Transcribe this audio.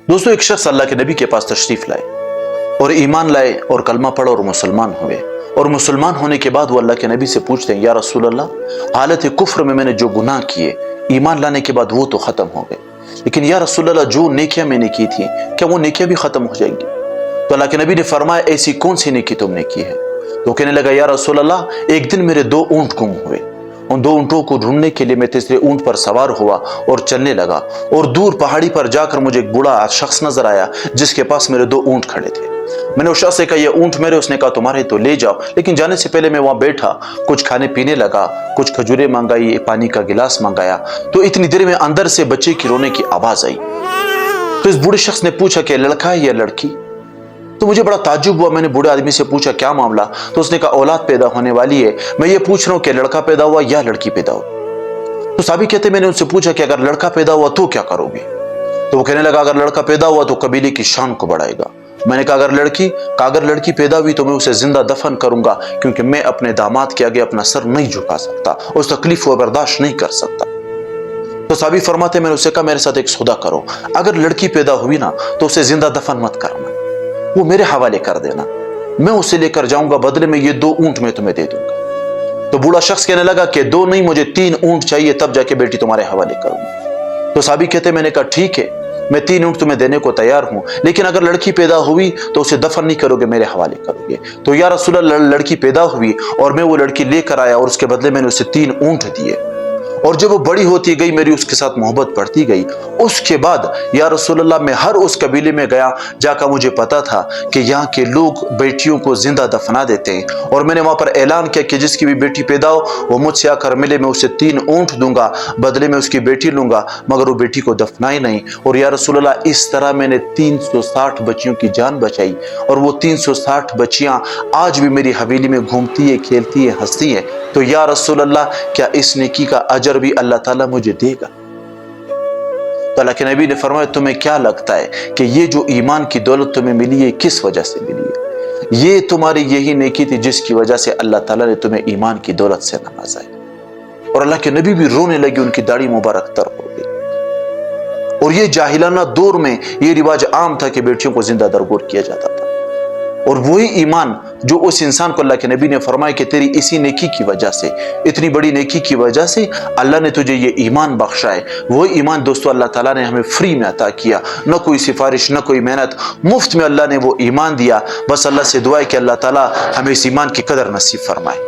दोस्तों, एक शख्स अल्लाह के नबी के पास तशरीफ लाए और ईमान लाए और कलमा पढ़ा और मुसलमान हुए। और मुसलमान होने के बाद वो अल्लाह के नबी से पूछते हैं, या रसूल अल्लाह, हालत कुफ्र में मैंने जो गुनाह किए, ईमान लाने के बाद वो तो खत्म हो गए, लेकिन या रसूल अल्लाह जो नेकियां मैंने की थी, क्या वो नेकियां भी खत्म हो जाएंगी? तो अल्लाह के नबी ने फरमाया, ऐसी कौन सी नेकी तुमने की है? तो कहने लगा, या रसूल अल्लाह, एक दिन मेरे 2 ऊंट गुम हुए। उन 2 ऊंटों को ढूंढने के लिए मैं तीसरे ऊंट पर सवार हुआ और चलने लगा, और दूर पहाड़ी पर जाकर मुझे एक बूढ़ा शख्स नजर आया जिसके पास मेरे 2 ऊंट खड़े थे। मैंने उस शख्स से कहा, ये ऊंट मेरे। उसने कहा, तुम्हारे तो ले जाओ। लेकिन जाने से पहले मैं वहां बैठा, कुछ खाने पीने लगा, कुछ खजूरें मंगाई, पानी का गिलास मंगाया, तो इतनी देर में अंदर से बच्चे की रोने की आवाज आई। तो इस बूढ़े शख्स ने पूछा कि लड़का है या लड़की? तो मुझे बड़ा ताज्जुब हुआ। मैंने बूढ़े आदमी से पूछा, क्या मामला? तो उसने कहा, औलाद पैदा होने वाली है, मैं ये पूछ रहा हूं कि लड़का पैदा हुआ या लड़की पैदा हुआ? तो साहबी कहते, मैंने उनसे पूछा कि अगर लड़का पैदा हुआ तो क्या करोगे? तो वो कहने लगा, अगर लड़का पैदा हुआ तो कबीले की शान को बढ़ाएगा। मैंने कहा, अगर लड़की पैदा हुई तो मैं उसे जिंदा दफन करूंगा, क्योंकि मैं अपने दामाद के आगे अपना सर नहीं झुका सकता, उस तकलीफ को बर्दाश्त नहीं कर सकता। तो साहबी फरमाते, मैंने उससे कहा, मेरे साथ एक सौदा करो, अगर लड़की पैदा हुई ना तो उसे जिंदा दफन मत करना, वो मेरे हवाले कर देना, मैं उसे लेकर जाऊंगा, बदले में ये 2 ऊंट मैं तुम्हें दे दूंगा। तो बूढ़ा शख्स कहने लगा कि 2 नहीं, मुझे 3 ऊंट चाहिए, तब जाके बेटी तुम्हारे हवाले करूंगा। तो साहबी कहते, मैंने कहा, ठीक है, मैं 3 ऊंट तुम्हें देने को तैयार हूं, लेकिन अगर लड़की पैदा हुई तो उसे दफन नहीं करोगे, मेरे हवाले करोगे। तो या रसूल अल्लाह, लड़की पैदा हुई और मैं वो लड़की लेकर आया और उसके बदले मैंने उसे 3 ऊंट दिए, और जब वो बड़ी होती गई, मेरी उसके साथ मोहब्बत बढ़ती गई। उसके बाद या रसूल अल्लाह, मैं हर उस कबीले में गया जाकर मुझे पता था कि यहाँ के लोग बेटियों को जिंदा दफना देते हैं, और मैंने वहां पर ऐलान किया कि जिसकी भी बेटी पैदा हो वो मुझसे आकर मिले, मैं उसे 3 ऊंट दूंगा, बदले में उसकी बेटी लूंगा, मगर वो बेटी को दफनाई नहीं। और या रसूल अल्लाह, इस तरह मैंने 360 बच्चियों की जान बचाई, और वो 360 बच्चियां आज भी मेरी हवेली में घूमती है, खेलती है, हंसती है। तो या रसूल अल्लाह, क्या इस नेकी का अजर भी अल्लाह ताला मुझे देगा? तो अल्लाह के नबी ने फरमाया, तुम्हें क्या लगता है कि ये जो ईमान की दौलत तुम्हें मिली है, किस वजह से मिली है? ये तुम्हारी यही नेकी थी जिसकी वजह से अल्लाह ताला ने तुम्हें ईमान की दौलत से नवाजा है। और अल्लाह के नबी भी रोने लगे, उनकी दाढ़ी मुबारक तर हो गई। और ये जाहिलाना दौर में ये रिवाज आम था कि बेटियों को जिंदा दरगोर किया जाता था। और वही ईमान जो उस इंसान को अल्लाह के नबी ने फरमाया कि तेरी इसी नेकी की वजह से, इतनी बड़ी नेकी की वजह से अल्लाह ने तुझे ये ईमान बख्शा है, वही ईमान दोस्तों अल्लाह ताला ने हमें फ्री में अता किया, न कोई सिफारिश, न कोई मेहनत, मुफ्त में अल्लाह ने वो ईमान दिया। बस अल्लाह से दुआ है कि अल्लाह ताला हमें इस ईमान की कदर नसीब फरमाए।